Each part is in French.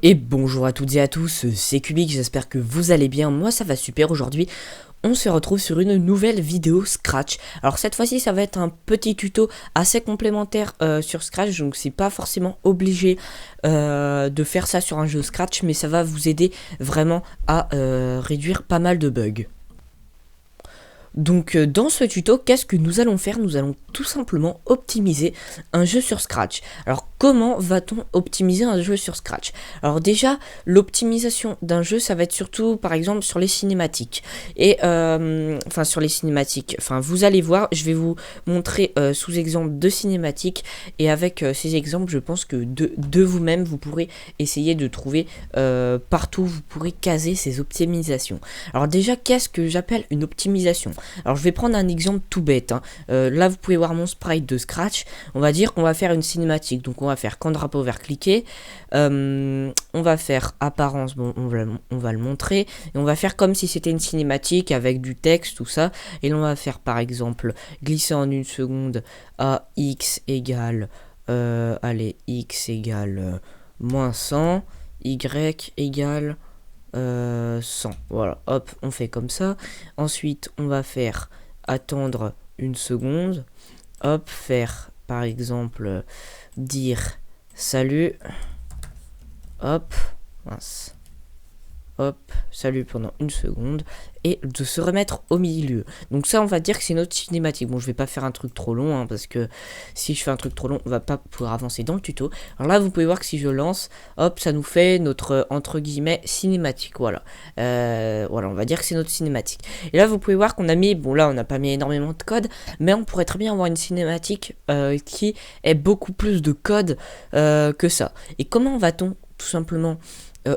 Et bonjour à toutes et à tous, c'est Kubik, j'espère que vous allez bien, moi ça va super aujourd'hui. On se retrouve sur une nouvelle vidéo Scratch. Alors cette fois-ci ça va être un petit tuto assez complémentaire sur Scratch, donc c'est pas forcément obligé de faire ça sur un jeu Scratch, mais ça va vous aider vraiment à réduire pas mal de bugs. Donc dans ce tuto, qu'est-ce que nous allons faire? Nous allons tout simplement optimiser un jeu sur Scratch. Alors comment va-t-on optimiser un jeu sur Scratch? Alors déjà, l'optimisation d'un jeu, ça va être surtout par exemple sur les cinématiques. Et enfin sur les cinématiques, enfin vous allez voir, je vais vous montrer sous exemple de cinématiques. Et avec ces exemples, je pense que de vous-même, vous pourrez essayer de trouver partout, vous pourrez caser ces optimisations. Alors déjà, qu'est-ce que j'appelle une optimisation? Alors je vais prendre un exemple tout bête, hein. Là vous pouvez voir mon sprite de Scratch. On va dire qu'on va faire une cinématique. Donc on va faire quand drapeau vert cliquer, on va faire apparence, bon on va le montrer, et on va faire comme si c'était une cinématique avec du texte, tout ça. Et l'on va faire par exemple glisser en une seconde à x égale allez, x égale moins 100, y égale 100. Voilà, hop, on fait comme ça. Ensuite, on va faire attendre une seconde. Hop, faire par exemple dire salut. Hop, mince. Hop, salut pendant une seconde. Et de se remettre au milieu. Donc ça, on va dire que c'est notre cinématique. Bon, je vais pas faire un truc trop long, hein, parce que si je fais un truc trop long, on va pas pouvoir avancer dans le tuto. Alors là, vous pouvez voir que si je lance, hop, ça nous fait notre, entre guillemets, cinématique. Voilà. Voilà, on va dire que c'est notre cinématique. Et là, vous pouvez voir qu'on a mis, bon là, on n'a pas mis énormément de code, mais on pourrait très bien avoir une cinématique qui ait beaucoup plus de code que ça. Et comment va-t-on tout simplement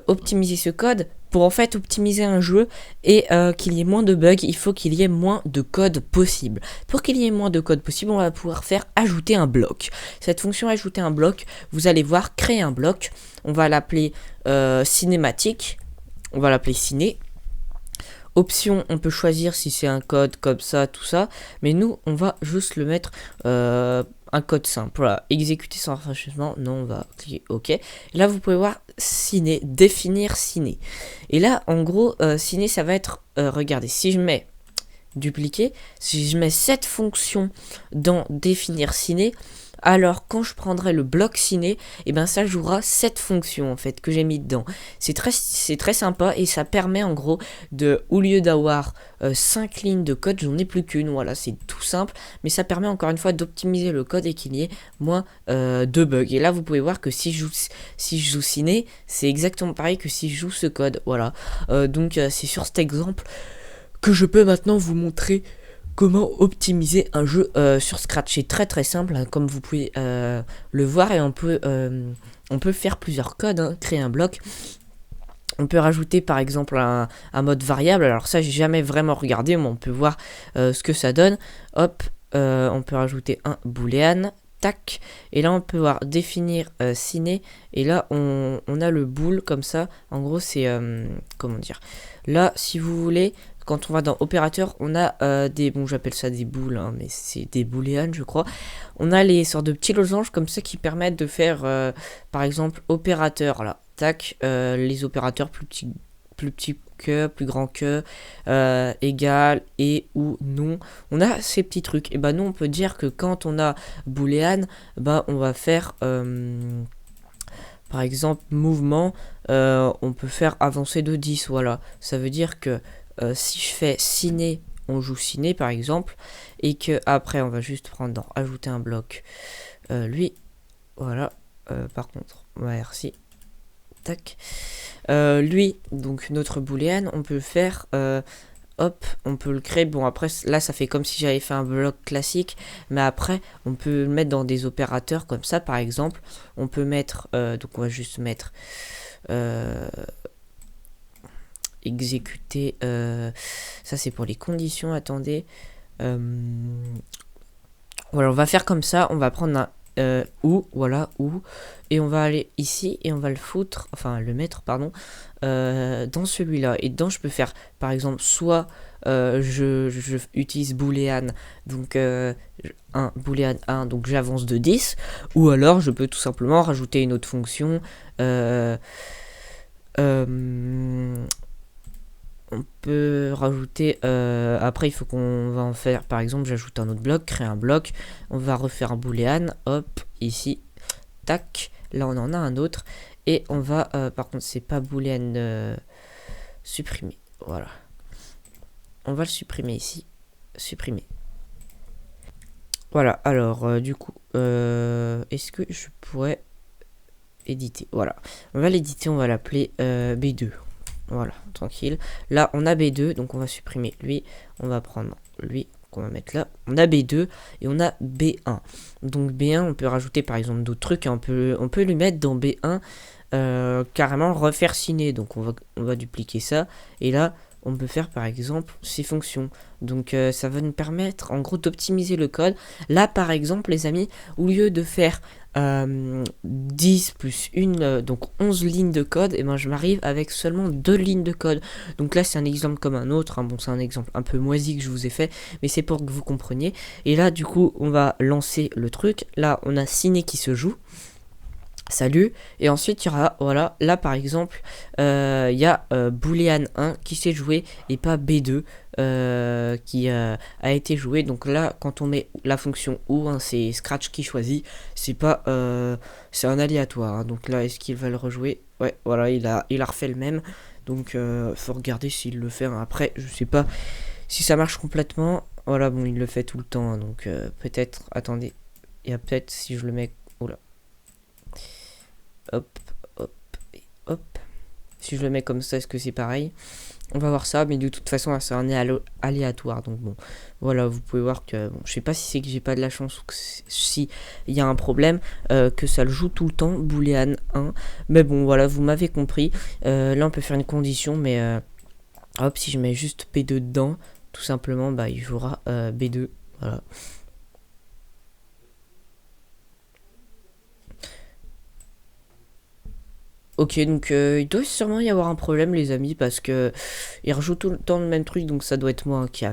optimiser ce code? Pour en fait optimiser un jeu et qu'il y ait moins de bugs, il faut qu'il y ait moins de code possible. Pour qu'il y ait moins de code possible, on va pouvoir faire ajouter un bloc. Cette fonction ajouter un bloc, vous allez voir créer un bloc. On va l'appeler cinématique. On va l'appeler ciné. Option, on peut choisir si c'est un code comme ça, tout ça. Mais nous, on va juste le mettre un code simple. Voilà, exécuter sans rafraîchissement. Non, on va cliquer OK. Et là, vous pouvez voir ciné, définir ciné. Et là, en gros, ciné, ça va être, regardez, si je mets dupliquer, si je mets cette fonction dans définir ciné, alors quand je prendrai le bloc ciné, et ben ça jouera cette fonction en fait que j'ai mis dedans. C'est très sympa et ça permet en gros de, au lieu d'avoir 5 lignes de code, j'en ai plus qu'une. Voilà, c'est tout simple, mais ça permet encore une fois d'optimiser le code et qu'il y ait moins de bugs. Et là vous pouvez voir que si je joue ciné, c'est exactement pareil que si je joue ce code. Voilà, donc c'est sur cet exemple que je peux maintenant vous montrer comment optimiser un jeu sur Scratch. C'est très simple, hein, comme vous pouvez le voir, et on peut faire plusieurs codes, hein, créer un bloc. On peut rajouter par exemple un mode variable. Alors ça, j'ai jamais vraiment regardé, mais on peut voir ce que ça donne. Hop, on peut rajouter un boolean. Tac, et là on peut voir définir ciné, et là on a le bool comme ça. En gros c'est comment dire, là si vous voulez, quand on va dans opérateur, on a des, bon j'appelle ça des bools, hein, mais c'est des booleans je crois. On a les sortes de petits losanges comme ça qui permettent de faire par exemple opérateur, là tac, les opérateurs plus petits que, plus grand que, égal, et ou non. On a ces petits trucs. Et bah nous on peut dire que quand on a boolean, bah on va faire par exemple mouvement, on peut faire avancer de 10. Voilà, ça veut dire que si je fais ciné, on joue ciné par exemple, et que après on va juste prendre dans ajouter un bloc, lui voilà, par contre merci, tac, lui, donc notre boolean, on peut le faire, hop, on peut le créer. Bon après là ça fait comme si j'avais fait un bloc classique, mais après on peut le mettre dans des opérateurs comme ça. Par exemple on peut mettre, donc on va juste mettre exécuter, ça c'est pour les conditions, attendez, voilà, on va faire comme ça, on va prendre un ou, voilà, ou, et on va aller ici et on va le foutre, enfin le mettre, pardon, dans celui-là. Et dedans je peux faire par exemple soit je utilise boolean, donc un boolean 1, donc j'avance de 10, ou alors je peux tout simplement rajouter une autre fonction, On peut rajouter, après il faut qu'on va en faire, par exemple j'ajoute un autre bloc, créer un bloc, on va refaire un boolean, hop, ici, tac, là on en a un autre, et on va, par contre c'est pas boolean, supprimer, voilà, on va le supprimer ici, supprimer. Voilà, alors du coup, est-ce que je pourrais éditer? Voilà, on va l'éditer, on va l'appeler B2. Voilà, tranquille. Là, on a B2, donc on va supprimer lui. On va prendre lui, qu'on va mettre là. On a B2 et on a B1. Donc B1, on peut rajouter par exemple d'autres trucs. On peut lui mettre dans B1 carrément refaire ciné. Donc on va dupliquer ça. Et là, on peut faire par exemple ces fonctions. Donc ça va nous permettre en gros d'optimiser le code. Là, par exemple, les amis, au lieu de faire 10 plus 1, donc 11 lignes de code, et ben je m'arrive avec seulement 2 lignes de code. Donc là c'est un exemple comme un autre, hein. Bon, c'est un exemple un peu moisi que je vous ai fait, mais c'est pour que vous compreniez. Et là du coup on va lancer le truc. Là on a ciné qui se joue, salut, et ensuite il y aura, voilà, là par exemple il y a boolean 1 qui s'est joué et pas B2 qui a été joué. Donc là quand on met la fonction ou, hein, c'est Scratch qui choisit, c'est pas c'est un aléatoire, hein. Donc là est-ce qu'il va le rejouer? Ouais, voilà, il a refait le même. Donc faut regarder s'il le fait, hein. Après je sais pas si ça marche complètement. Voilà, bon il le fait tout le temps, hein. Donc peut-être, attendez, il y a peut-être si je le mets, oula, hop, hop, et hop. Si je le mets comme ça, est-ce que c'est pareil? On va voir ça, mais de toute façon, c'est un aléatoire. Donc bon, voilà, vous pouvez voir que, bon, je sais pas si c'est que j'ai pas de la chance ou que si il y a un problème, que ça le joue tout le temps, boolean 1. Mais bon, voilà, vous m'avez compris. Là, on peut faire une condition, mais hop, si je mets juste B2 dedans, tout simplement, bah, il jouera B2. Voilà. Ok, donc il doit sûrement y avoir un problème, les amis, parce que il rejoue tout le temps le même truc, donc ça doit être moi, hein, qui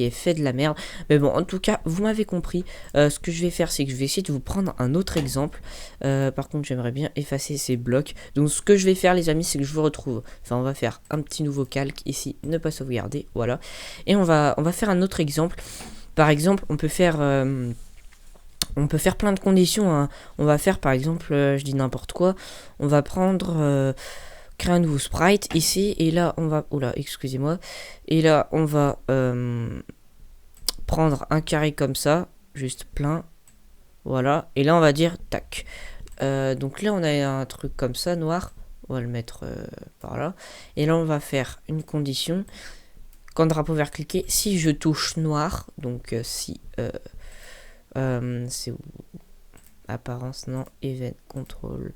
ai fait de la merde. Mais bon, en tout cas, vous m'avez compris. Ce que je vais faire, c'est que je vais essayer de vous prendre un autre exemple. Par contre, j'aimerais bien effacer ces blocs. Donc, ce que je vais faire, les amis, c'est que je vous retrouve. Enfin, on va faire un petit nouveau calque ici, ne pas sauvegarder, voilà. Et on va faire un autre exemple. Par exemple, on peut faire plein de conditions, hein. On va faire par exemple, je dis n'importe quoi, on va prendre, créer un nouveau sprite ici, et là on va, oula, excusez-moi, et là on va prendre un carré comme ça, juste plein, voilà, et là on va dire tac. Donc là on a un truc comme ça, noir, on va le mettre par là, et là on va faire une condition, quand drapeau vert cliqué, si je touche noir, donc si... c'est où? Apparence, non, event control,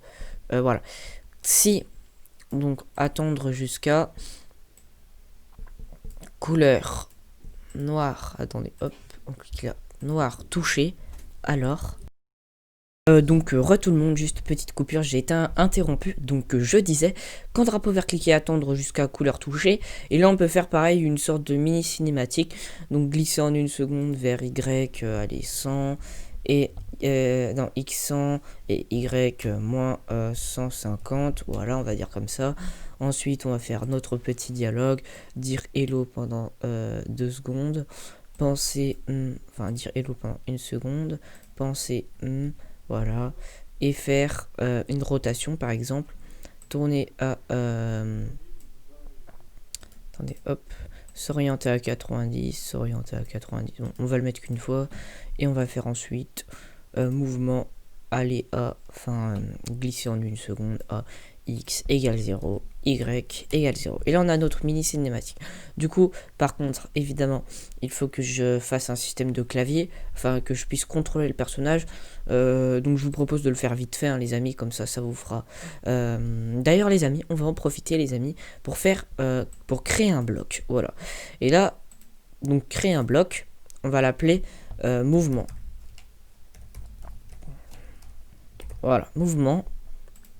voilà, si, donc attendre jusqu'à couleur noir, attendez, hop, on clique là, noir touché, alors donc tout le monde, juste petite coupure, j'ai été interrompu. Donc je disais, quand drapeau vert cliqué, attendre jusqu'à couleur touchée. Et là on peut faire pareil, une sorte de mini cinématique. Donc glisser en une seconde vers Y, allez 100, et non, X 100 et Y moins 150. Voilà, on va dire comme ça. Ensuite on va faire notre petit dialogue, dire hello pendant 2 secondes. Penser, enfin dire hello pendant 1 seconde. Penser, voilà, et faire une rotation par exemple, tourner à attendez, hop, s'orienter à 90, s'orienter à 90, bon, on va le mettre qu'une fois, et on va faire ensuite mouvement aller à, enfin glisser en une seconde à X égale 0, Y égale 0. Et là on a notre mini cinématique. Du coup, par contre, évidemment, il faut que je fasse un système de clavier, enfin que je puisse contrôler le personnage. Donc je vous propose de le faire vite fait, hein, les amis, comme ça vous fera. D'ailleurs les amis, on va en profiter les amis pour faire, pour créer un bloc. Voilà. Et là, donc créer un bloc, on va l'appeler mouvement. Voilà, mouvement.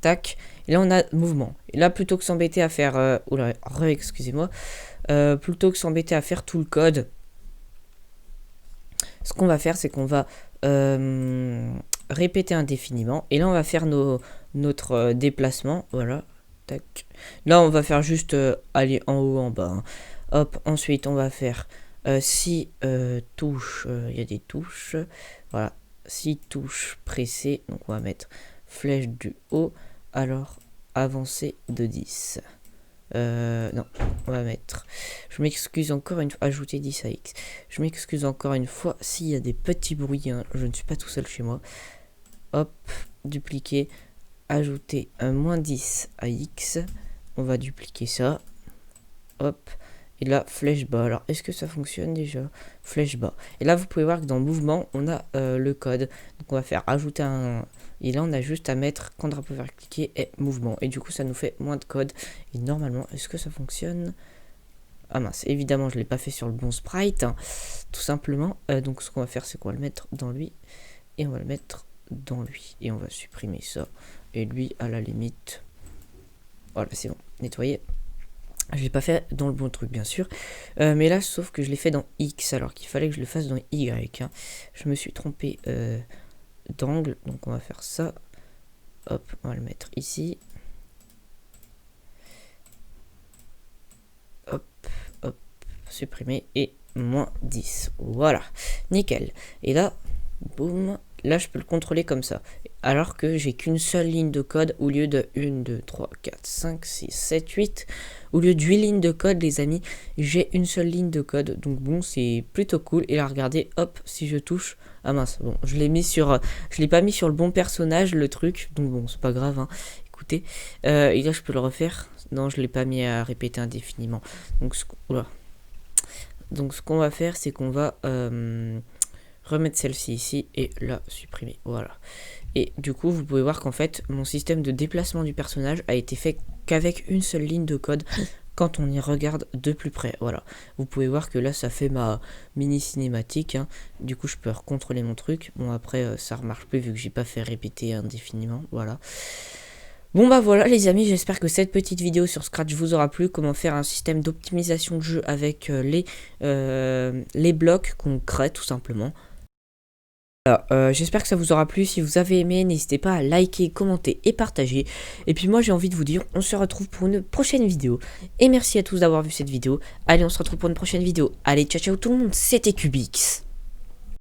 Tac. Et là on a mouvement. Et là plutôt que s'embêter à faire oula, excusez-moi, plutôt que s'embêter à faire tout le code, ce qu'on va faire c'est qu'on va répéter indéfiniment, et là on va faire notre déplacement, voilà, tac. Là, on va faire juste aller en haut, en bas. Hein. Hop, ensuite, on va faire 6 touches. Il y a des touches. Voilà, 6 touches pressées. Donc, on va mettre flèche du haut. Alors, avancer de 10. Non, on va mettre. Je m'excuse encore une fois. Ajouter 10 à X. Je m'excuse encore une fois s'il y a des petits bruits. Hein. Je ne suis pas tout seul chez moi. Hop, dupliquer. Ajouter un moins 10 à X. On va dupliquer ça. Hop. Et là, flèche bas. Alors, est-ce que ça fonctionne déjà? Flèche bas. Et là, vous pouvez voir que dans le mouvement, on a le code. Donc, on va faire ajouter un... Et là, on a juste à mettre, quand on peut faire cliquer, et mouvement. Et du coup, ça nous fait moins de code. Et normalement, est-ce que ça fonctionne? Ah mince, évidemment, je ne l'ai pas fait sur le bon sprite. Hein, tout simplement. Donc, ce qu'on va faire, c'est qu'on va le mettre dans lui. Et on va le mettre dans lui. Et on va supprimer ça. Et lui, à la limite... Voilà, c'est bon. Nettoyer. Je l'ai pas fait dans le bon truc, bien sûr. Mais là, sauf que je l'ai fait dans X, alors qu'il fallait que je le fasse dans Y. Hein. Je me suis trompé d'angle. Donc, on va faire ça. Hop, on va le mettre ici. Hop, hop, supprimer. Et moins 10. Voilà, nickel. Et là, boum. Là, je peux le contrôler comme ça. Alors que j'ai qu'une seule ligne de code au lieu de 1, 2, 3, 4, 5, 6, 7, 8. Au lieu de 8 lignes de code, les amis, j'ai une seule ligne de code. Donc bon, c'est plutôt cool. Et là, regardez, hop, si je touche... Ah mince, bon, je l'ai mis sur... je l'ai pas mis sur le bon personnage, le truc. Donc bon, c'est pas grave, hein. Écoutez. Et là, je peux le refaire. Non, je l'ai pas mis à répéter indéfiniment. Donc, ce qu'on va faire, c'est qu'on va... remettre celle-ci ici et la supprimer. Voilà. Et du coup, vous pouvez voir qu'en fait, mon système de déplacement du personnage a été fait qu'avec une seule ligne de code quand on y regarde de plus près. Voilà. Vous pouvez voir que là, ça fait ma mini cinématique. Hein. Du coup, je peux recontrôler mon truc. Bon, après, ça ne remarche plus vu que j'ai pas fait répéter indéfiniment. Voilà. Bon bah voilà les amis, j'espère que cette petite vidéo sur Scratch vous aura plu, comment faire un système d'optimisation de jeu avec les blocs qu'on crée tout simplement. Voilà, j'espère que ça vous aura plu. Si vous avez aimé, n'hésitez pas à liker, commenter et partager. Et puis moi j'ai envie de vous dire, on se retrouve pour une prochaine vidéo. Et merci à tous d'avoir vu cette vidéo. Allez, on se retrouve pour une prochaine vidéo. Allez, ciao ciao tout le monde, c'était Cubix.